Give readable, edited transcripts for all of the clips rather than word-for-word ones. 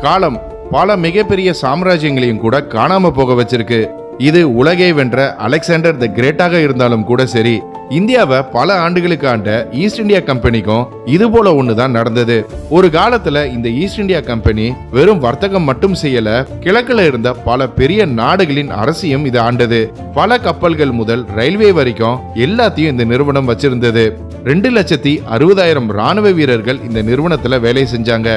காலம் பல மிகப்பெரிய சாம்ராஜ்யங்களையும் கூட காணாம போக வச்சிருக்கு. இது உலகை வென்ற அலெக்சாண்டர் தி கிரேட்டாக இருந்தாலும் கூட சரி, இந்தியாவை பல ஆண்டுகளுக்கு ஆண்ட ஈஸ்ட் இந்தியா கம்பெனிக்கும் இது போல ஒண்ணுதான் நடந்தது. ஒரு காலத்துல இந்த ஈஸ்ட் இந்தியா கம்பெனி வெறும் வர்த்தகம் மட்டும் செய்யல, கிழக்குல இருந்த பல பெரிய நாடுகளின் அரசியும் இது ஆண்டது. பல கப்பல்கள் முதல் ரயில்வே வரைக்கும் எல்லாத்தையும் இந்த நிறுவனம் வச்சிருந்தது. 2,60,000 ராணுவ வீரர்கள் இந்த நிறுவனத்துல வேலை செஞ்சாங்க.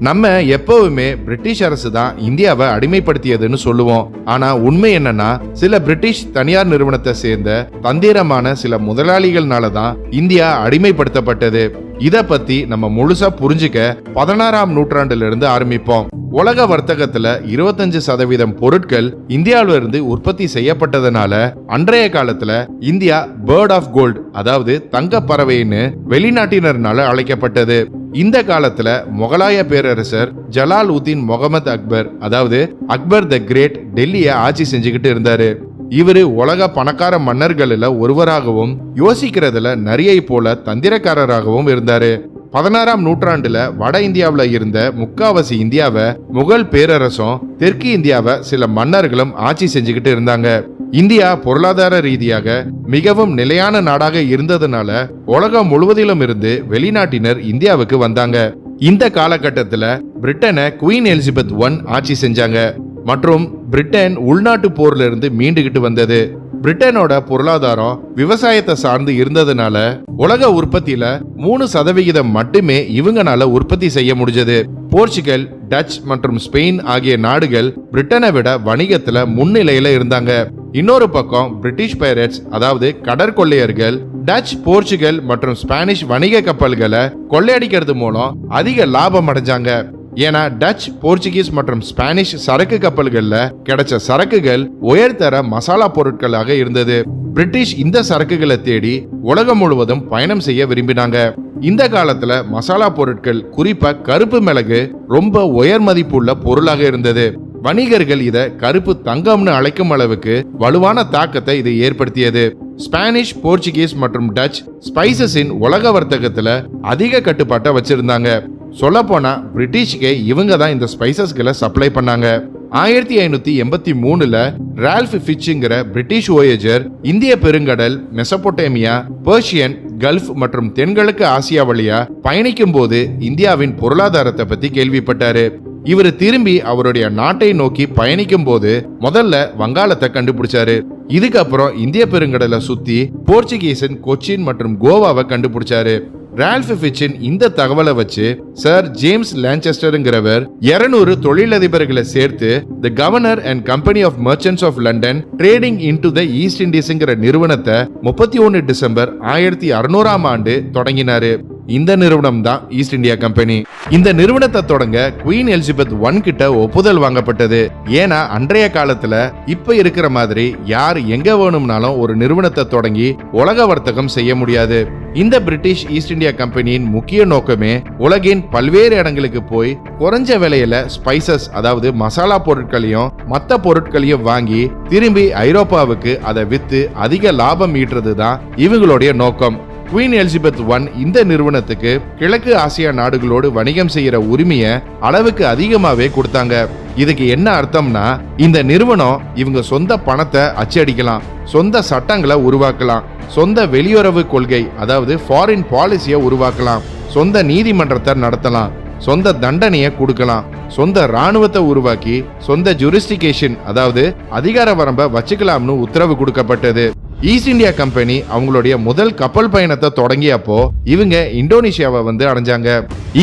நம்ம எப்பவுமே பிரிட்டிஷ் அரசு தான் இந்தியாவை அடிமைப்படுத்தியதுன்னு சொல்லுவோம். ஆனா உண்மை என்னன்னா, சில பிரிட்டிஷ் தனியார் நிறுவனத்தை சேர்ந்த தந்திரமான சில முதலாளிகள்னால தான் இந்தியா அடிமைப்படுத்தப்பட்டது. இத பத்தி நம்ம முழுசா புரிஞ்சுக்க 16ஆம் நூற்றாண்டுல இருந்து ஆரம்பிப்போம். உலக வர்த்தகத்துல 25% பொருட்கள் இந்தியாவில இருந்து உற்பத்தி செய்யப்பட்டதனால அன்றைய காலத்துல இந்தியா பேர்ட் ஆஃப் கோல்ட், அதாவது தங்க பறவைன்னு வெளிநாட்டினர்னால அழைக்கப்பட்டது. இந்த காலத்துல முகலாய பேரரசர் ஜலால் உத்தீன் முகமது அக்பர், அதாவது அக்பர் தி கிரேட், டெல்லியை ஆட்சி செஞ்சுக்கிட்டு இருந்தாரு. இவரு உலக பணக்கார மன்னர்கள்ல ஒருவராகவும் யோசிக்கிறதுல நரியை போல தந்திரக்காரராகவும் இருந்தாரு. 16ஆம் நூற்றாண்டுல வட இந்தியாவில இருந்த முக்காவாசி இந்தியாவை முகல் பேரரசும், தெற்கு இந்தியாவை சில மன்னர்களும் ஆட்சி செஞ்சுக்கிட்டு இருந்தாங்க. இந்தியா பொருளாதார ரீதியாக மிகவும் நிலையான நாடாக இருந்ததுனால உலகம் முழுவதிலும் இருந்து வெளிநாட்டினர் இந்தியாவுக்கு வந்தாங்க. இந்த காலகட்டத்துல பிரிட்டனை குவீன் எலிசபெத் I ஆட்சி செஞ்சாங்க மற்றும் பிரிட்டன் உள்நாட்டு போர்ல இருந்து மீண்டுகிட்டு வந்தது. பிரிட்டனோட பொருளாதாரம் விவசாயத்தை சார்ந்து இருந்ததுனால உலக உற்பத்தியில 3% மட்டுமே இவங்கனால உற்பத்தி செய்ய முடிஞ்சது. போர்ச்சுகல், டச் மற்றும் ஸ்பெயின் ஆகிய நாடுகள் பிரிட்டனை விட வணிகத்துல முன்னிலையில இருந்தாங்க. இன்னொரு பக்கம் பிரிட்டிஷ் பைரட்ஸ், அதாவது கடற்கொள்ளையர்கள், டச், போர்ச்சுகல் மற்றும் ஸ்பானிஷ் வணிக கப்பல்களை கொள்ளையடிக்கிறது மூலம் அதிக லாபம் அடைஞ்சாங்க. ஏன்னா டச், போர்ச்சுகீஸ் மற்றும் ஸ்பானிஷ் சரக்கு கப்பல்கள்ல கிடைச்ச சரக்குகள் உயர்தர மசாலா பொருட்களாக இருந்தது. பிரிட்டிஷ் இந்த சரக்குகளை தேடி உலகம் முழுவதும் பயணம் செய்ய விரும்பினாங்க. இந்த காலத்துல மசாலா பொருட்கள், குறிப்பா கருப்பு மிளகு ரொம்ப உயர் மதிப்புள்ள பொருளாக இருந்தது. வணிகர்கள் இத கருப்பு தங்கம்னு அழைக்கும் அளவுக்கு வலுவான தாக்கத்தை இது ஏற்படுத்தியது. ஸ்பானிஷ், போர்ச்சுகீஸ் மற்றும் டச் ஸ்பைசஸின் உலக வர்த்தகத்துல அதிக கட்டுப்பாட்டை வச்சிருந்தாங்க. சொல்ல போனா பிரிட்டிஷ்கே இவங்க தான் இந்த ஸ்பைசஸ்களை சப்ளை பண்ணாங்க. 1583ல ரால்ஃப் ஃபிட்ச்ங்கிற பிரிட்டிஷ் ஓயேஜர் இந்திய பெருங்கடல், மெசபொட்டேமியா, பெர்ஷியன் கல்ஃப் மற்றும் தென்கிழக்கு ஆசியா வழியா பயணிக்கும் போது இந்தியாவின் பொருளாதாரத்தை பத்தி கேள்விப்பட்டாரு. இவர் திரும்பி அவருடைய நாட்டை நோக்கி பயணிக்கும் போது முதல்ல வங்காளத்தை கண்டுபிடிச்சாரு. இதுக்கப்புறம் இந்திய பெருங்கடலை சுத்தி போர்ச்சுகீசின் கொச்சின் மற்றும் கோவாவை கண்டுபிடிச்சாரு. ரால்ஃப் ஃபிட்ச்சின் இந்த தகவலை வச்சு சர் ஜேம்ஸ் லான்செஸ்டர்ங்கிறவர் 200 தொழிலதிபர்களை சேர்த்து the governor and company of merchants of London trading into the East இண்டீஸ்ங்கிற நிறுவனத்தை 31 டிசம்பர் 1600ஆம் ஆண்டு தொடங்கினாரு. இந்த நிறுவனம் தான் ஈஸ்ட் இந்தியா கம்பெனி. இந்த நிறுவனத்தை தொடங்க குவீன் எலிசபெத் I கிட்ட ஒப்புதல் வாங்கப்பட்டது. ஏன்னா அன்றைய காலத்துல இப்ப இருக்கிற மாதிரி யார் எங்க வேணும்னாலும் ஒரு நிறுவனத்தை தொடங்கி உலக வர்த்தகம் செய்ய முடியாது. இந்த பிரிட்டிஷ் ஈஸ்ட் இந்தியா கம்பெனியின் முக்கிய நோக்கமே உலகின் பல்வேறு இடங்களுக்கு போய் குறைஞ்ச விலையில ஸ்பைசஸ், அதாவது மசாலா பொருட்களையும் மத்த பொருட்களையும் வாங்கி திரும்பி ஐரோப்பாவுக்கு அதை வித்து அதிக லாபம் ஈட்டுறது தான் இவங்களுடைய நோக்கம். குவீன் எலிசபெத் I இந்த நிறுவனத்துக்கு கிழக்கு ஆசியா நாடுகளோடு வணிகம் செய்யற உரிமையை அளவுக்கு அதிகமாவே கொடுத்தாங்க. இதுக்கு என்ன அர்த்தம்னா, இந்த நிறுவனம் இவங்க சொந்த பணத்தை அச்சடிக்கலாம், சொந்த சட்டங்களை உருவாக்கலாம், சொந்த வெளியுறவு கொள்கை, அதாவது ஃபாரின் பாலிசியை உருவாக்கலாம், சொந்த நீதிமன்றத்தை நடத்தலாம், சொந்த தண்டனையை கொடுக்கலாம், சொந்த ராணுவத்தை உருவாக்கி சொந்த ஜூரிஸ்டிகேஷன், அதாவது அதிகார வரம்பை வச்சுக்கலாம்னு உத்தரவு கொடுக்கப்பட்டது. ஈஸ்ட் இந்தியா கம்பெனி அவங்களுடைய முதல் கப்பல் பயணத்தை தொடங்கியப்போ இவங்க இந்தோனேஷியாவை அடைஞ்சாங்க.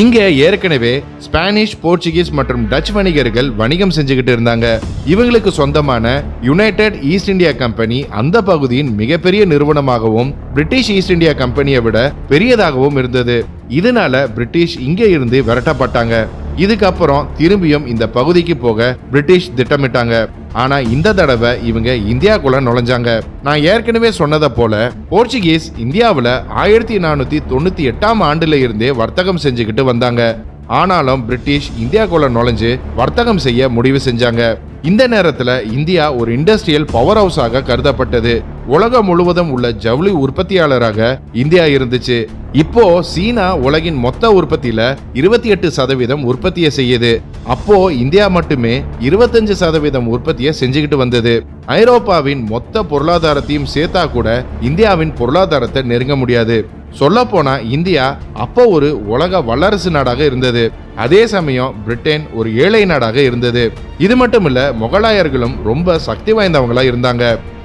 இங்க ஏற்கனவே ஸ்பானிஷ், போர்ச்சுகீஸ் மற்றும் டச் வணிகர்கள் வணிகம் செஞ்சுக்கிட்டு இருந்தாங்க. இவங்களுக்கு சொந்தமான யுனைடெட் ஈஸ்ட் இந்தியா கம்பெனி அந்த பகுதியின் மிகப்பெரிய நிறுவனமாகவும் பிரிட்டிஷ் ஈஸ்ட் இந்தியா கம்பெனியை விட பெரியதாகவும் இருந்தது. இதனால பிரிட்டிஷ் இங்க இருந்து விரட்டப்பட்டாங்க. இதுக்கப்புறம் திரும்பியும் இந்த பகுதிக்கு போக பிரிட்டிஷ் திட்டமிட்டாங்க. ஆனா இந்த தடவை இவங்க இந்தியாக்குள்ள நுழைஞ்சாங்க. நான் ஏற்கனவே சொன்னதை போல போர்ச்சுகீஸ் இந்தியாவுல 1498ஆம் ஆண்டுல இருந்தே வர்த்தகம் செஞ்சுக்கிட்டு வந்தாங்க. ஆனாலும் பிரிட்டிஷ் இந்தியாக்குள்ள நுழைஞ்சு வர்த்தகம் செய்ய முடிவு செஞ்சாங்க. இந்த நேரத்துல இந்தியா ஒரு இண்டஸ்ட்ரியல் பவர் ஹவுஸாக கருதப்பட்டது. உலகம் முழுவதும் உள்ள ஜவுளி உற்பத்தியாளராக இந்தியா இருந்துச்சு. இப்போ சீனா உலகின் மொத்த உற்பத்தியில 28% உற்பத்தியை செய்யுது. அப்போ இந்தியா மட்டுமே 25% உற்பத்தியை செஞ்சுக்கிட்டு வந்தது. ஐரோப்பாவின் மொத்த பொருளாதாரத்தையும் சேர்த்தா கூட இந்தியாவின் பொருளாதாரத்தை நெருங்க முடியாது. சொல்ல போனா இந்தியா அப்போ ஒரு உலக வல்லரசு நாடாக இருந்தது. அதே சமயம் பிரிட்டன் ஒரு ஏழை நாடாக இருந்தது. இது மட்டும் இல்ல, முகலாயர்களும் ரொம்ப சக்தி வாய்ந்தவங்களா இருந்தாங்க.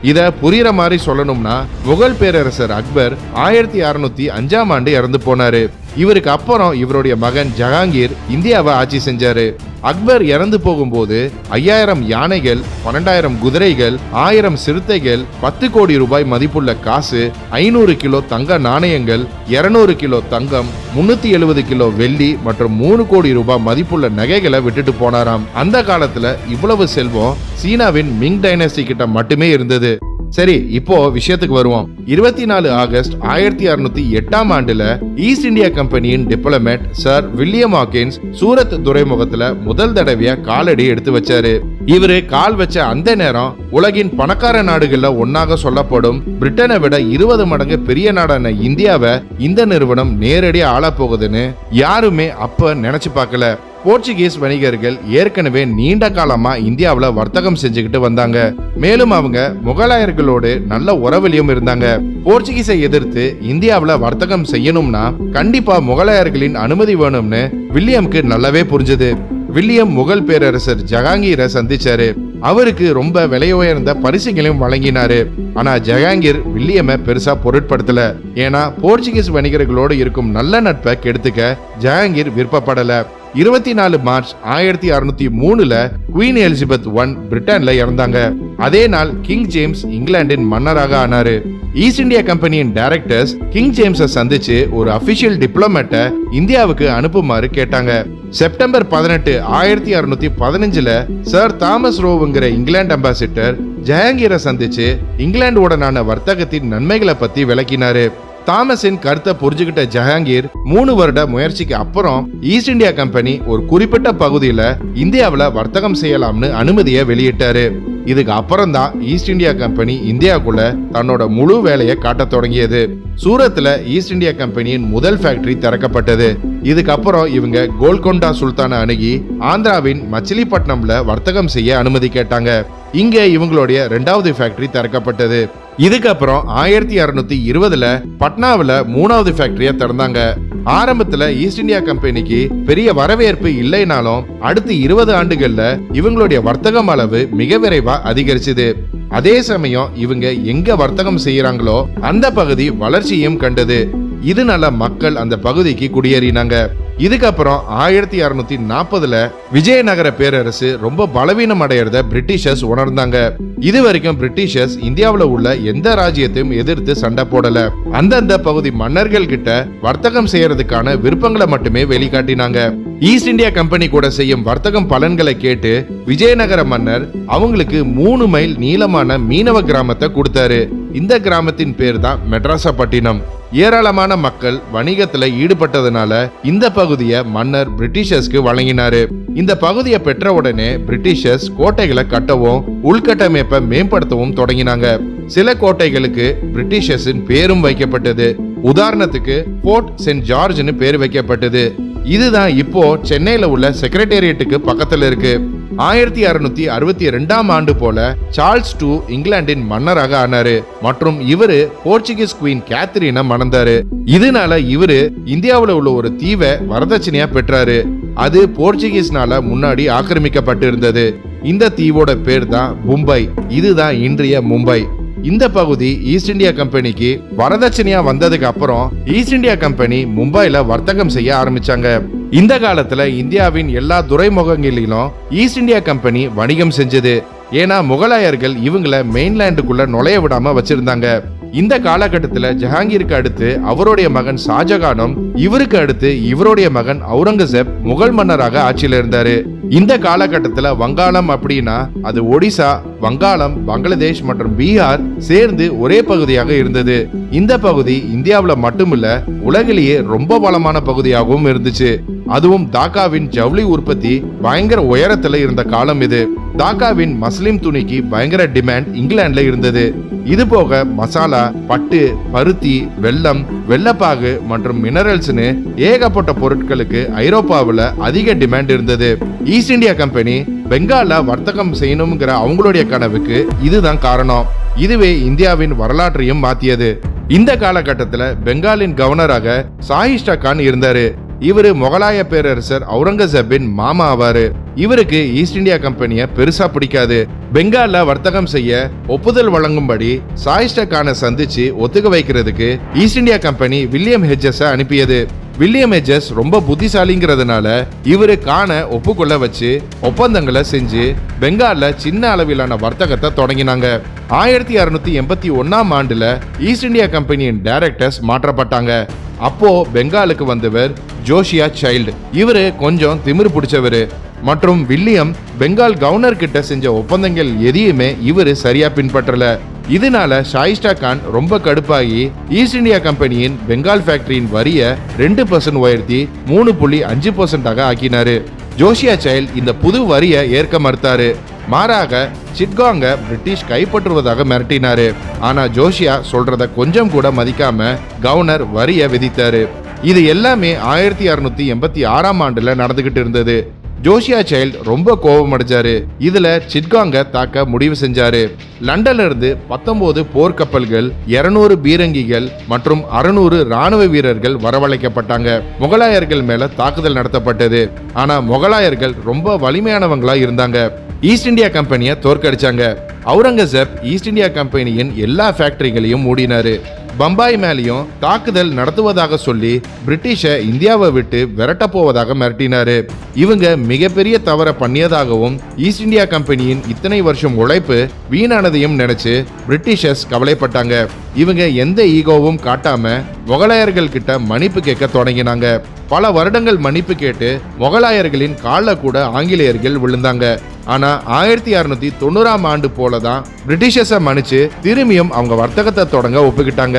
இத புரியுற மாதிரி சொல்லணும்னா, முகல் பேரரசர் அக்பர் 1605ஆம் ஆண்டு இறந்து போனாரு. இவருக்கு அப்புறம் இவருடைய மகன் ஜஹாங்கீர் இந்தியாவை ஆட்சி செஞ்சாரு. அக்பர் இறந்து போகும்போது 5000 யானைகள், 12000 குதிரைகள், 1000 சிறுத்தைகள், 10 கோடி ரூபாய் மதிப்புள்ள காசு, 500 கிலோ தங்க நாணயங்கள், 200 கிலோ தங்கம், 370 கிலோ வெள்ளி மற்றும் 3 கோடி ரூபாய் மதிப்புள்ள நகைகளை விட்டுட்டு போனாராம். அந்த காலத்துல இவ்வளவு செல்வம் சீனாவின் மிங் டைனஸ்டி கிட்ட மட்டுமே இருந்தது. சரி, இப்போ விஷயத்துக்கு வருவோம். 24 ஆகஸ்ட் 1608ஆம் ஆண்டுல ஈஸ்ட் இந்தியா கம்பெனியின் diplomat sir William Hawkins Surat துறைமுகத்துல முதல் தடவையா காலடி எடுத்து வச்சாரு. இவரு கால் வச்ச அந்த நேரம் உலகின் பணக்கார நாடுகள்ல ஒன்னாக சொல்லப்படும் பிரிட்டனை விட 20 மடங்கு பெரிய நாடான இந்தியாவை இந்த நிறுவனம் நேரடியா ஆள போகுதுன்னு யாருமே அப்ப நினைச்சு பார்க்கல. போர்ச்சுகீஸ் வணிகர்கள் ஏற்கனவே நீண்ட காலமா இந்தியாவுல வர்த்தகம் செஞ்சுக்கிட்டு வந்தாங்க. மேலும் அவங்க முகலாயர்களோடு நல்ல உறவிலையும் இருந்தாங்க. போர்ச்சுகீஸை எதிர்த்து இந்தியாவுல வர்த்தகம் செய்யணும்னா கண்டிப்பா முகலாயர்களின் அனுமதி வேணும்னு வில்லியம்க்கு நல்லாவே புரிஞ்சது. வில்லியம் முகல் பேரரசர் ஜஹாங்கீரை சந்திச்சாரு. அவருக்கு ரொம்ப விலையுயர்ந்த பரிசுகளையும் வழங்கினாரு. ஆனா ஜஹாங்கீர் வில்லியமை பெருசா பொருட்படுத்தல. ஏன்னா போர்ச்சுகீஸ் வணிகர்களோடு இருக்கும் நல்ல நட்பை கெடுத்துக்க ஜஹாங்கீர் விருப்பப்படல. 24 மார்ச் 1603ல குவீன் எலிசபெத் I பிரிட்டன்ல இறந்தாங்க. அதே நாள் கிங் ஜேம்ஸ் இங்கிலாந்தின் மன்னராக ஆனாரு. ஈஸ்ட் இந்தியா கம்பெனியின் டைரக்டர்ஸ் கிங் ஜேம்ஸை சந்திச்சு ஒரு அபிஷியல் டிப்ளமேட்டை இந்தியாவுக்கு அனுப்புமாறு கேட்டாங்க. செப்டம்பர் 18, 1615ல சர் தாமஸ் ரோவுங்கிற இங்கிலாந்து அம்பாசிடர் ஜஹாங்கீரை சந்திச்சு இங்கிலாந்துடனான வர்த்தகத்தின் நன்மைகளை பத்தி விளக்கினாரு. தாமஸின் கருத்தை புரிஞ்சுக்கிட்ட ஜஹாங்கீர் 3 வருட முயற்சிக்கு அப்புறம் ஈஸ்ட் இந்தியா கம்பெனி ஒரு குறிப்பிட்ட பகுதியில இந்தியாவுல வர்த்தகம் செய்யலாம்னு அனுமதியை வெளியிட்டாரு. இதுக்கு அப்புறம் தான் ஈஸ்ட் இந்தியா கம்பெனி இந்தியாவுக்குள்ள தன்னோட முழு வேலையை காட்ட தொடங்கியது. சூரத்ல ஈஸ்ட் இந்தியா கம்பெனியின் முதல் ஃபேக்டரி திறக்கப்பட்டது. இதுக்கப்புறம் இவங்க கோல்கொண்டா சுல்தானை அணுகி ஆந்திராவின் மச்சிலிப்பட்டினம்ல வர்த்தகம் செய்ய அனுமதி கேட்டாங்க. இங்க இவங்களுடைய 2வது ஃபேக்டரி திறக்கப்பட்டது. இதுக்கப்புறம் 1620ல பட்னாவில 3வது ஃபேக்டரியை திறந்தாங்க. ஆரம்பத்துல ஈஸ்ட் இந்தியா கம்பெனிக்கு பெரிய வரவேற்பு இல்லைனாலும் அடுத்த 20 ஆண்டுகள்ல இவங்களுடைய வர்த்தகம் அளவு மிக விரைவா அதிகரிச்சது. அதே சமயம் இவங்க எங்க வர்த்தகம் செய்யறாங்களோ அந்த பகுதி வளர்ச்சியும் கண்டது. இதனால மக்கள் அந்த பகுதிக்கு குடியேறினாங்க. இதுக்கப்புறம் 1640ல விஜயநகர பேரரசு ரொம்ப பலவீனம் அடையறத பிரிட்டிஷர்ஸ் உணர்ந்தாங்க. இது வரைக்கும் பிரிட்டிஷர்ஸ் இந்தியாவுல உள்ள எந்த ராஜ்யத்தையும் எதிர்த்து சண்டை போடல. அந்தந்த பகுதி மன்னர்கள் கிட்ட வர்த்தகம் செய்யறதுக்கான விருப்பங்களை மட்டுமே வெளிக்காட்டினாங்க. ஈஸ்ட் இந்தியா கம்பெனி கூட செய்யும் வர்த்தகம் பலன்களை கேட்டு விஜயநகர மன்னர் அவங்களுக்கு 3 மைல் நீளமான மீனவ கிராமத்தை கொடுத்தாரு. இந்த கிராமத்தின் பேர் தான் மெட்ராசப்பட்டினம். ஏராளமான மக்கள் வணிகத்துல ஈடுபட்டதுனால இந்த பகுதியை மன்னர் பிரிட்டிஷர்ஸ்க்கு வழங்கினாரு. இந்த பகுதியை பெற்ற உடனே பிரிட்டிஷர்ஸ் கோட்டைகளை கட்டவும் உள்கட்டமைப்பை மேம்படுத்தவும் தொடங்கினாங்க. சில கோட்டைகளுக்கு பிரிட்டிஷர்ஸின் பேரும் வைக்கப்பட்டது. உதாரணத்துக்கு போர்ட் சென்ட் ஜார்ஜ்னு பேர் வைக்கப்பட்டது. இதுதான் இப்போ சென்னையில உள்ள செக்ரட்டேரியட்டுக்கு பக்கத்துல இருக்கு. 1662ஆம் ஆண்டு போல சார்ல்ஸ் II இங்கிலாந்தின் மன்னராக ஆனாரு மற்றும் இவரு போர்ச்சுகீஸ் குவீன் கேத்ரீனை மணந்தாரு. இதனால இவரு இந்தியாவுல உள்ள ஒரு தீவை வரதட்சணையா பெற்றாரு. அது போர்ச்சுகீஸ்னால முன்னாடி ஆக்கிரமிக்கப்பட்டு இருந்தது. இந்த தீவோட பேர் தான் மும்பை. இதுதான் இன்றைய மும்பை. இந்த பகுதி ஈஸ்ட் இந்தியா கம்பெனிக்கு வரதட்சணையா வந்ததுக்கு அப்புறம் ஈஸ்ட் இந்தியா கம்பெனி மும்பைல வர்த்தகம் செய்ய ஆரம்பிச்சாங்க. இந்த காலத்துல இந்தியாவின் எல்லா துறைமுகங்களிலும் ஈஸ்ட் இந்தியா கம்பெனி வணிகம் செஞ்சது. ஏன்னா முகலாயர்கள் இவங்கள மெயின்லேண்டுக்குள்ள நுழைய விடாம வச்சிருந்தாங்க. இந்த காலகட்டத்துல ஜஹாங்கீருக்கு அடுத்து அவருடைய மகன் ஷாஜகானும் இவருக்கு அடுத்து இவருடைய மகன் அவுரங்கசீப் முகல் மன்னராக ஆட்சியில இருந்தாரு. இந்த காலகட்டத்துல வங்காளம் அப்படின்னா அது ஒடிசா, வங்காளம், பங்களாதேஷ் மற்றும் பீகார் சேர்ந்து ஒரே பகுதியாக இருந்தது. இந்த பகுதி இந்தியாவுல மட்டுமில்ல உலகிலேயே ரொம்ப வளமான பகுதியாகவும் இருந்துச்சு. அதுவும் டாக்காவின் ஜவுளி உற்பத்தி பயங்கர உயரத்துல இருந்த காலம் இது. டாக்காவின் மஸ்லிம் துணிக்கு பயங்கர டிமாண்ட் இங்கிலாந்துல இருந்தது. இது போக மசாலா, பட்டு, பருத்தி, வெல்லம், வெள்ளப்பாகு மற்றும் மினரல்ஸ்னு ஏகப்பட்ட பொருட்களுக்கு ஐரோப்பாவில் அதிக டிமாண்ட் இருந்தது. ஈஸ்ட் இந்தியா கம்பெனி பெங்கால்ல வர்த்தகம் செய்யணுங்கிற அவங்களுடைய கனவுக்கு இதுதான் காரணம். இதுவே இந்தியாவின் வரலாற்றையும் மாத்தியது. இந்த காலகட்டத்தில் பெங்காலின் கவர்னராக சாயிஸ்டா கான் இருந்தாரு. இவரு முகலாய பேரரசர் அவுரங்கசீப்பின் மாமா ஆவாரு. இவருக்கு ஈஸ்ட் இந்தியா கம்பெனியை பெருசா பிடிக்காது. பெங்கால்ல வர்த்தகம் செய்ய ஒப்புதல் வழங்கும்படி சாயிஸ்டா கானை சந்திச்சு ஒத்துக்க வைக்கிறதுக்கு East India Company William Hedges அனுப்பியது. வில்லியம் ஹெட்ஜஸ் ரொம்ப புத்திசாலிங்கிறதுனால இவரு கான ஒப்புக்கொள்ள வச்சு ஒப்பந்தங்களை செஞ்சு பெங்கால்ல சின்ன அளவிலான வர்த்தகத்தை தொடங்கினாங்க. 1681ஆம் ஆண்டுல ஈஸ்ட் இந்தியா கம்பெனியின் டைரக்டர்ஸ் மாற்றப்பட்டாங்க. அப்போ பெங்காலுக்கு வந்தவர் ஜோஷியா சைல்டு. இவரு கொஞ்சம் திமிரு பிடிச்சவரு மற்றும் வில்லியம் பெங்கால் கவர்னர் கிட்ட செஞ்ச ஒப்பந்தங்கள் எதையுமே இவரு சரியா பின்பற்றல. இதனால ஷாயிஸ்டா கான் ரொம்ப கடுப்பாகி ஈஸ்ட் இந்தியா கம்பெனியின் பெங்கால் ஃபேக்டரியின் வரிய 2% உயர்த்தி 3.5% ஆக்கினாரு. ஜோஷியா சைல்டு இந்த புது வரியை ஏற்க மறுத்தாரு. மாறாக சிட்காங்க பிரிட்டிஷ் கைப்பற்றுவதாக மிரட்டினாரு. ஆனா ஜோஷியா சொல்றத கொஞ்சம் கூட மதிக்காம கவர்னர் வரிய விதித்தாரு. இது எல்லாமே 1686ஆம் ஆண்டுல நடந்துகிட்டு இருந்தது. ஜோஷியா சைல்டு ரொம்ப கோபம் அடைஞ்சாரு. இதுல சிட்காங்க தாக்க முடிவு செஞ்சாரு. லண்டன்ல இருந்து 19 போர்க்கப்பல்கள், 200 பீரங்கிகள் மற்றும் 600 ராணுவ வீரர்கள் வரவழைக்கப்பட்டாங்க. முகலாயர்கள் மேல தாக்குதல் நடத்தப்பட்டது. ஆனா முகலாயர்கள் ரொம்ப வலிமையானவங்களா இருந்தாங்க. ஈஸ்ட் இந்தியா கம்பெனியை தோற்கடிச்சாங்க. அவுரங்கசீப் ஈஸ்ட் இந்தியா கம்பெனியின் எல்லா ஃபேக்டரிகளையும் மூடினாரு. பம்பாய் மேலையும் தாக்குதல் நடத்துவதாக சொல்லி பிரிட்டிஷ இந்தியாவை விட்டு விரட்ட போவதாக மிரட்டினாரு. இவங்க மிகப்பெரிய தவற பண்ணியதாகவும் ஈஸ்ட் இந்தியா கம்பெனியின் இத்தனை வருஷம் உழைப்பு வீணானதையும் நினைச்சு பிரிட்டிஷர்ஸ் கவலைப்பட்டாங்க. இவங்க எந்த ஈகோவும் காட்டாம முகலாயர்கள் கிட்ட மன்னிப்பு கேட்க தொடங்கினாங்க. பல வருடங்கள் மன்னிப்பு கேட்டு முகலாயர்களின் கால கூட ஆங்கிலேயர்கள் விழுந்தாங்க. ஆனா 1690ஆம் ஆண்டு போலதான் பிரிட்டிஷர்ஸை மன்னிச்சு திரும்பியும் அவங்க வர்த்தகத்தை தொடங்க ஒப்புக்கிட்டாங்க.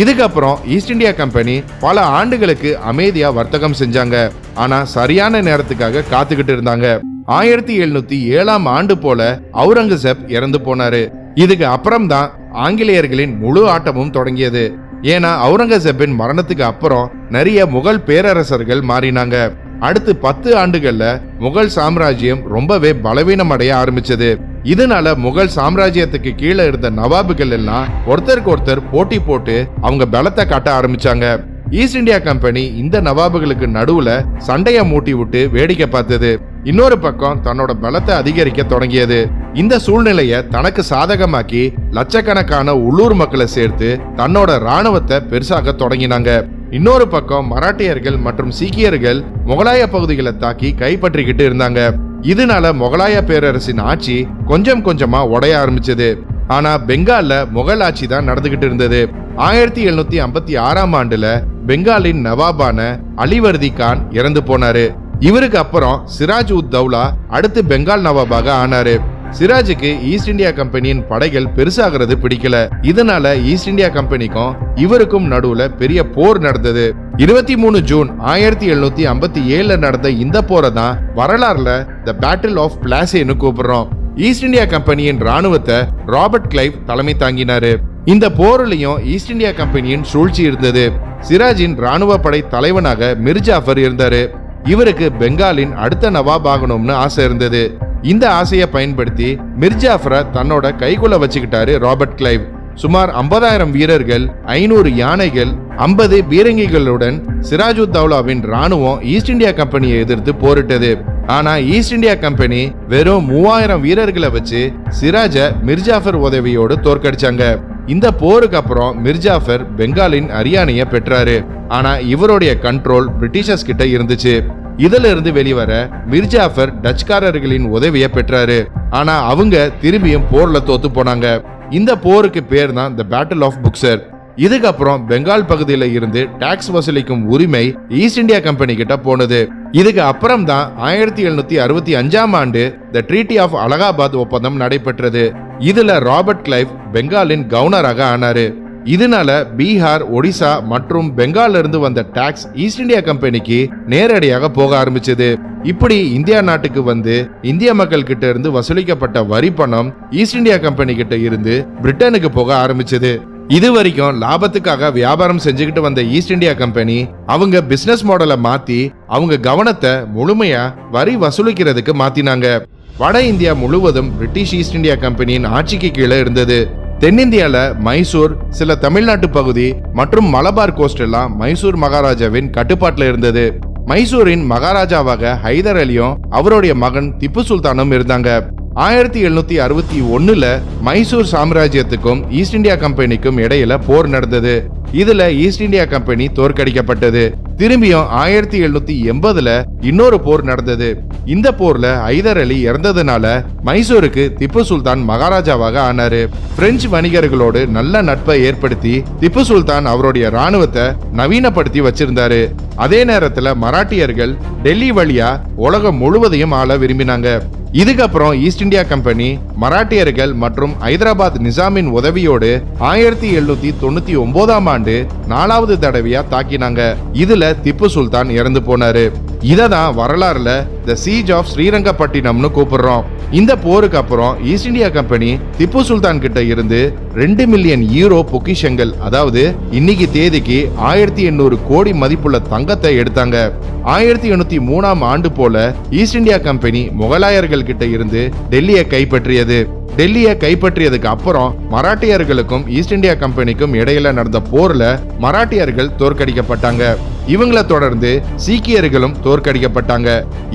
இதுக்கப்புறம் ஈஸ்ட் இந்தியா கம்பெனி பல ஆண்டுகளுக்கு அமைதியா வர்த்தகம் செஞ்சாங்க. ஆனா சரியான நேரத்துக்காக காத்துக்கிட்டு இருந்தாங்க. 1707ஆம் ஆண்டு போல அவுரங்கசீப் இறந்து போனாரு. இதுக்கு அப்புறம் தான் ஆங்கிலேயர்களின் முழு ஆட்டமும் தொடங்கியது. ஏன்னா அவுரங்கசீப்பின் மரணத்துக்கு அப்புறம் நிறைய முகல் பேரரசர்கள் மாறினாங்க. அடுத்து 10 ஆண்டுகள்ல முகல் சாம்ராஜ்யம் ரொம்பவே பலவீனம் அடைய ஆரம்பிச்சது. இதனால முகல் சாம்ராஜ்யத்துக்கு கீழே இருந்த நவாபுகள் எல்லாம் ஒருத்தருக்கு ஒருத்தர் போட்டி போட்டு அவங்க பலத்தை காட்ட ஆரம்பிச்சாங்க. ஈஸ்ட் இந்தியா கம்பெனி இந்த நவாபுகளுக்கு நடுவுல சண்டைய மூட்டி விட்டு வேடிக்கை பார்த்தது. இன்னொரு பக்கம் தன்னோட பலத்தை அதிகரிக்க தொடங்கியது. இந்த சூழ்நிலைய தனக்கு சாதகமாக்கி லட்சக்கணக்கான உள்ளூர் மக்களை சேர்த்து தன்னோட ராணுவத்தை பெருசாக தொடங்கினாங்க. இன்னொரு பக்கம் மராட்டியர்கள் மற்றும் சீக்கியர்கள் முகலாய பகுதிகளை தாக்கி கைப்பற்றிக்கிட்டு இருந்தாங்க. இதனால முகலாய பேரரசின் ஆட்சி கொஞ்சம் கொஞ்சமா உடைய ஆரம்பிச்சது. ஆனா பெங்கால்ல முகல் ஆட்சி தான் நடந்துகிட்டு இருந்தது. 1756ஆம் ஆண்டுல பெங்காலின் நவாபான அலிவர்தி கான் இறந்து போனாரு. இவருக்கு அப்புறம் சிராஜ் உத் தௌலா அடுத்து பெங்கால் நவாபாக ஆனாரு. சிராஜுக்கு ஈஸ்ட் இந்தியா கம்பெனியின் படைகள் பெருசாகிறது பிடிக்கல. இதனால ஈஸ்ட் இந்தியா கம்பெனிக்கும் இவருக்கும் நடுவுல பெரிய போர் நடந்தது. 23 ஜூன் 1757 நடந்த இந்த போரை தான் வரலாறுல தி பேட்டில் ஆஃப் பிளாசேன்னு கூப்பிடுறோம். ஈஸ்ட் இந்தியா கம்பெனியின் ராணுவத்தை ராபர்ட் கிளைவ் தலைமை தாங்கினாரு. இந்த போரிலையும் ஈஸ்ட் இந்தியா கம்பெனியின் சூழ்ச்சி இருந்தது. சிராஜின் ராணுவ படை தலைவனாக மிர் ஜாஃபர் இருந்தாரு. இவருக்கு பெங்காலின் அடுத்த நவாப் ஆகணும்னு ஆசை இருந்தது. இந்த ஆசையை பயன்படுத்தி மிர் ஜாஃபரை தன்னோட கைக்குள்ள வச்சுக்கிட்டாரு ராபர்ட் கிளைவ். சுமார் 50,000 வீரர்கள், 500 யானைகள், 50 பீரங்கிகளுடன் சிராஜ் உத் தௌலாவின் ராணுவம் ஈஸ்ட் இந்தியா கம்பெனியை எதிர்த்து போரிட்டது. ஆனா ஈஸ்ட் இந்தியா கம்பெனி வெறும் 3000 வீரர்களை வச்சு சிராஜ மிர் ஜாஃபர் உதவியோடு தோற்கடிச்சாங்க. இந்த போருக்கு அப்புறம் மிர் ஜாஃபர் பெங்காலின் அரியானைய பெற்றாரு. ஆனா இவருடைய கண்ட்ரோல் பிரிட்டிஷர்ஸ் கிட்ட இருந்துச்சு. இதுல இருந்து வெளிவர மிர் ஜாஃபர் டச்சுக்காரர்களின் உதவியை பெற்றாரு. ஆனா அவங்க திரும்பியும் போர்ல தோத்து போனாங்க. இந்த போருக்கு பேர் தான் தி பேட்டில் ஆஃப் புக்சர். இதுக்கப்புறம் பெங்கால் பகுதியில இருந்து டாக்ஸ் வசூலிக்கும் உரிமை ஈஸ்ட் இந்தியா கம்பெனி கிட்ட போனது. இதுக்கு அப்புறம் தான் 1765ஆம் ஆண்டு தி ட்ரீட்டி ஆஃப் அலகாபாத் ஒப்பந்தம் நடைபெற்றது. இதுல ராபர்ட் கிளைவ் பெங்காலின் கவர்னராக ஆனாரு. இதனால பீகார், ஒடிசா மற்றும் பெங்கால்ல இருந்து வந்த டாக்ஸ் ஈஸ்ட் இந்தியா கம்பெனிக்கு நேரடியாக போக ஆரம்பிச்சது. இப்படி இந்தியா நாட்டுக்கு வந்து இந்திய மக்கள் கிட்ட இருந்து வசூலிக்கப்பட்ட வரி பணம் ஈஸ்ட் இந்தியா கம்பெனி கிட்ட இருந்து பிரிட்டனுக்கு போக ஆரம்பிச்சது. இது வரைக்கும் லாபத்துக்காக வியாபாரம் செஞ்சுக்கிட்டு வந்த ஈஸ்ட் இந்தியா கம்பெனி அவங்க பிசினஸ் மாடலை மாத்தி அவங்க கவனத்தை முழுமையா வரி வசூலிக்கிறதுக்கு மாத்தினாங்க. வட இந்தியா முழுவதும் பிரிட்டிஷ் ஈஸ்ட் இந்தியா கம்பெனியின் ஆட்சிக்கு கீழே இருந்தது. தென்னிந்தியால மைசூர், சில தமிழ்நாட்டு பகுதி மற்றும் மலபார் கோஸ்ட் எல்லாம் மைசூர் மகாராஜாவின் கட்டுப்பாட்டுல இருந்தது. மைசூரின் மகாராஜாவாக ஹைதர் அலியும் அவருடைய மகன் திப்பு சுல்தானும் இருந்தாங்க. 1761 மைசூர் சாம்ராஜ்யத்துக்கும் ஈஸ்ட் இந்தியா கம்பெனிக்கும் இடையில போர் நடந்தது. இதுல ஈஸ்ட் இந்தியா கம்பெனி தோற்கடிக்கப்பட்டது. திரும்பியும் 1780 இன்னொரு போர் நடந்தது. இந்த போர்ல ஹைதர் அலி இறந்ததுனால மைசூருக்கு திப்பு சுல்தான் மகாராஜாவாக ஆனாரு. பிரெஞ்சு வணிகர்களோடு நல்ல நட்பை ஏற்படுத்தி திப்பு சுல்தான் அவருடைய ராணுவத்தை நவீனப்படுத்தி வச்சிருந்தாரு. அதே நேரத்துல மராட்டியர்கள் டெல்லி வழியா உலகம் முழுவதையும் ஆள விரும்பினாங்க. இதுக்கப்புறம் ஈஸ்ட் இந்தியா கம்பெனி மராட்டியர்கள் மற்றும் ஹைதராபாத் நிசாமின் உதவியோடு 1799 ஆண்டு 4வது தடவையா தாக்கினாங்க. இதுல திப்பு சுல்தான் இறந்து போனாரு. இததான் வரலாறுல தி சீஜ் ஆஃப் ஸ்ரீரங்கப்பட்டினம்னு கூப்பிடுறோம். இந்த போருக்கு அப்புறம் east India company Tipu Sultan கிட்ட இருந்து 2 மில்லியன் யூரோ பொக்கிஷங்கள், அதாவது இன்னைக்கு தேதிக்கு 1800 கோடி மதிப்புள்ள தங்கத்தை எடுத்தாங்க. 1803 ஆண்டு போல ஈஸ்ட் இந்தியா கம்பெனி முகலாயர்கள் கிட்ட இருந்து டெல்லியை கைப்பற்றியது. டெல்லியை கைப்பற்றியதுக்கு அப்புறம் மராட்டியர்களுக்கும் ஈஸ்ட் இந்தியா கம்பெனிக்கும் இடையில நடந்த போர்ல மராட்டியர்கள் தோற்கடிக்கப்பட்டாங்க. இவங்களை தொடர்ந்து சீக்கியர்களும் தோற்கடிக்கப்பட்டாங்க.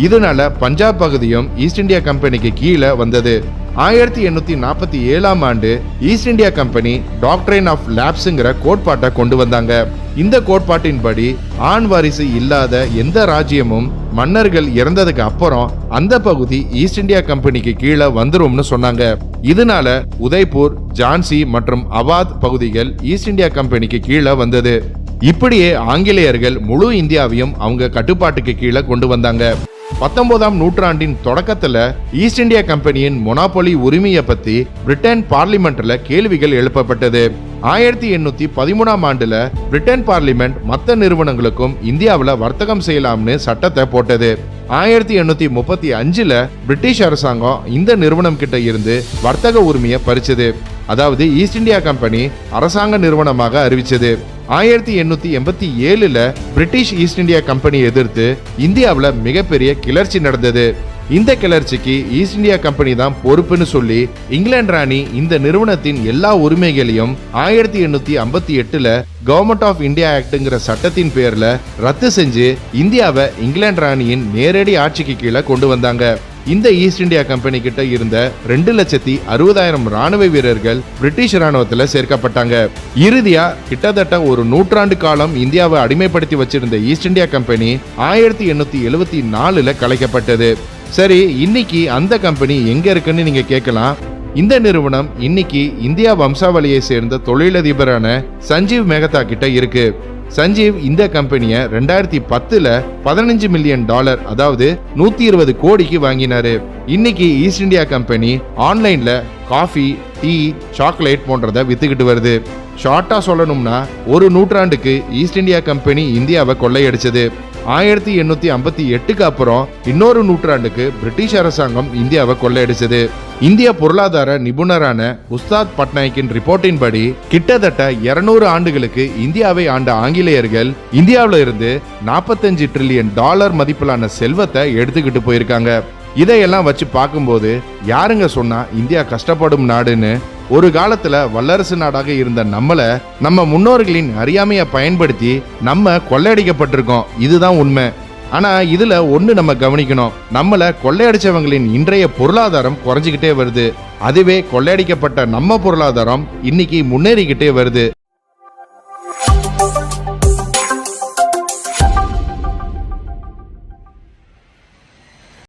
இதனால பஞ்சாப் பகுதியும் ஈஸ்ட் இந்தியா கம்பெனிக்கு கீழே வந்தது. 1847 ஆண்டு East India company doctrine of லேப்ஸ்ங்கிற கோட்பாட்டை கொண்டு வந்தாங்க. இந்த கோட்பாட்டின்படி ஆண் வாரிசு இல்லாத எந்த ராஜ்யமும் மன்னர்கள் இறந்ததுக்கு அப்புறம் அந்த பகுதி ஈஸ்ட் இந்தியா கம்பெனிக்கு கீழே வந்துரும்னு சொன்னாங்க. இதனால உதய்பூர், ஜான்சி மற்றும் அவாத் பகுதிகள் ஈஸ்ட் இந்தியா கம்பெனிக்கு கீழே வந்தது. இப்படியே ஆங்கிலேயர்கள் முழு இந்தியாவையும் அவங்க கட்டுப்பாட்டுக்கு கீழே கொண்டு வந்தாங்க. 19ஆம் நூற்றாண்டின் தொடக்கத்துல ஈஸ்ட் இந்தியா கம்பெனியின் மொனாபொலி உரிமையை பத்தி பிரிட்டன் பார்லிமெண்ட்ல கேள்விகள் எழுப்பப்பட்டது. 1813 ஆண்டுல பிரிட்டன் பார்லிமெண்ட் மத்த நிறுவனங்களுக்கும் இந்தியாவில் வர்த்தகம் செய்யலாம்னு சட்டத்தை போட்டது. 1835 பிரிட்டிஷ் அரசாங்கம் இந்த நிறுவனம் கிட்ட இருந்து வர்த்தக உரிமையை பறிச்சது. அதாவது ஈஸ்ட் இந்தியா கம்பெனி அரசாங்க நிறுவனமாக அறிவிச்சது. 1887 பிரிட்டிஷ் ஈஸ்ட் இந்தியா கம்பெனி எதிர்த்து இந்தியாவில் மிகப்பெரிய கிளர்ச்சி நடந்தது. இந்த கிளர்ச்சிக்கு ஈஸ்ட் இந்தியா கம்பெனி தான் பொறுப்புன்னு சொல்லி இங்கிலாந்து ராணி இந்த நிறுவனத்தின் எல்லா உரிமைகளையும் 1858 கவர்மெண்ட் ஆஃப் இந்தியா ஆக்ட்ங்கிற சட்டத்தின் பேர்ல ரத்து செஞ்சு இந்தியாவை இங்கிலாந்து ராணியின் நேரடி ஆட்சிக்கு கீழே கொண்டு வந்தாங்க. இந்த ஈஸ்ட் இந்தியா கம்பெனி கிட்ட இருந்த 2,60,000 ராணுவ வீரர்கள் பிரிட்டிஷ் ராணுவத்துல சேர்க்கப்பட்டாங்க. இறுதியா கிட்டத்தட்ட ஒரு நூற்றாண்டு காலம் இந்தியாவை அடிமைப்படுத்தி வச்சிருந்த ஈஸ்ட் இந்தியா கம்பெனி 1874 கலைக்கப்பட்டது. சரி, இன்னைக்கு அந்த கம்பெனி எங்க இருக்குன்னு நீங்க கேட்கலாம். இந்த நிறுவனம் இன்னைக்கு இந்தியா வம்சாவளியை சேர்ந்த தொழிலதிபரான சஞ்சீவ் மெஹ்தா கிட்ட இருக்கு. சஞ்சீவ் இந்த கம்பெனியை 2010 $15 மில்லியன், அதாவது 120 கோடிக்கு வாங்கினாரு. இன்னைக்கு ஈஸ்ட் இந்தியா கம்பெனி ஆன்லைன்ல காஃபி, டீ, சாக்லேட் போன்றதை வித்துக்கிட்டு வருது. ஷார்ட்டா சொல்லணும்னா ஒரு நூற்றாண்டுக்கு ஈஸ்ட் இந்தியா கம்பெனி இந்தியாவை கொள்ளையடிச்சது. 1858க்கு அப்புறம் இன்னொரு நூற்றாண்டுக்கு பிரிட்டிஷ் அரசாங்கம் இந்தியாவை கொள்ளையடிச்சது. இந்திய பொருளாதார நிபுணரான உஸ்தாத் பட்நாயக்கின் ரிப்போர்ட்டின் படி கிட்டத்தட்ட 200 ஆண்டுகளுக்கு இந்தியாவை ஆண்ட ஆங்கிலேயர்கள் இந்தியாவில இருந்து $45 டிரில்லியன் மதிப்பிலான செல்வத்தை எடுத்துக்கிட்டு போயிருக்காங்க. இதையெல்லாம் வச்சு பார்க்கும்போது யாருங்க சொன்னா இந்தியா கஷ்டப்படும் நாடுன்னு? ஒரு காலத்துல வல்லரசு நாடாக இருந்த நம்ம முன்னோர்களின் அறியாமையை பயன்படுத்தி நம்ம கொள்ளையடிக்கப்பட்டிருக்கோம். இதுதான் உண்மை. ஆனா இதுல ஒண்ணு நம்ம கவனிக்கணும். நம்மள கொள்ளையடிச்சவங்களின் இன்றைய பொருளாதாரம் குறைஞ்சிக்கிட்டே வருது. அதுவே கொள்ளையடிக்கப்பட்ட நம்ம பொருளாதாரம் இன்னைக்கு முன்னேறிக்கிட்டே வருது.